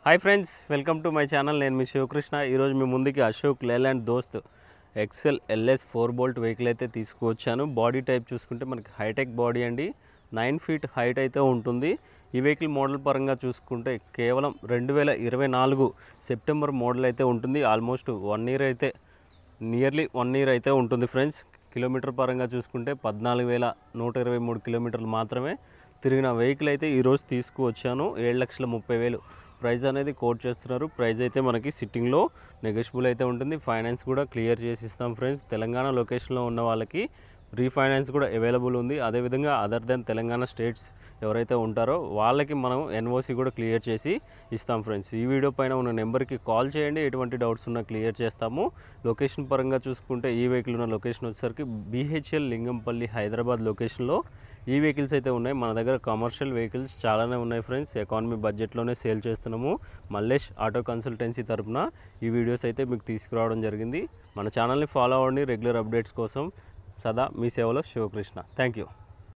Hi friends, welcome to my channel. నేను మీ శివకృష్ణ. ఈరోజు మీ ముందుకి అశోక్ లేలాండ్ దోస్త్ ఎక్సెల్ ఎల్ఎస్ 4 బోల్ట్ వెహికల్ అయితే తీసుకువచ్చాను. బాడీ టైప్ చూసుకుంటే మనకి హైటెక్ బాడీ అండి. 9 ఫీట్ హైట్ అయితే ఉంటుంది. ఈ వెహికల్ మోడల్ పరంగా చూసుకుంటే కేవలం 2024 సెప్టెంబర్ మోడల్ అయితే ఉంటుంది. ఆల్మోస్ట్ 1 ఇయర్ అయితే నియర్లీ 1 ఇయర్ అయితే ఉంటుంది ఫ్రెండ్స్. కిలోమీటర్ పరంగా చూసుకుంటే 14,123 కిలోమీటర్లు మాత్రమే తిరిగిన వెహికల్ అయితే ఈరోజు తీసుకువచ్చాను. 7,30,000 ప్రైస్ అనేది కోట్ చేస్తున్నారు. ప్రైస్ అయితే మనకి సిట్టింగ్లో నెగోషియబుల్ అయితే ఉంటుంది. ఫైనాన్స్ కూడా క్లియర్ చేసి ఇస్తాం ఫ్రెండ్స్. తెలంగాణ లొకేషన్లో ఉన్న వాళ్ళకి రీఫైనాన్స్ కూడా అవైలబుల్ ఉంది. అదేవిధంగా అదర్ దెన్ తెలంగాణ స్టేట్స్ ఎవరైతే ఉంటారో వాళ్ళకి మనం ఎన్ఓసి కూడా క్లియర్ చేసి ఇస్తాం ఫ్రెండ్స్. ఈ వీడియో పైన ఉన్న నెంబర్కి కాల్ చేయండి. ఎటువంటి డౌట్స్ ఉన్నా క్లియర్ చేస్తాము. లొకేషన్ పరంగా చూసుకుంటే ఈ వెహికల్ ఉన్న లొకేషన్ వచ్చేసరికి BHL లింగంపల్లి హైదరాబాద్ లొకేషన్లో ఈ వెహికల్స్ అయితే ఉన్నాయి. మన దగ్గర కమర్షియల్ వెహికల్స్ చాలానే ఉన్నాయి ఫ్రెండ్స్. ఎకానమీ బడ్జెట్లోనే సేల్ చేస్తున్నాము. మల్లేష్ ఆటో కన్సల్టెన్సీ తరపున ఈ వీడియోస్ అయితే మీకు తీసుకురావడం జరిగింది. మన ఛానల్ని ఫాలో అవ్వండి రెగ్యులర్ అప్డేట్స్ కోసం. సదా మీ సేవలో శివకృష్ణ. Thank you.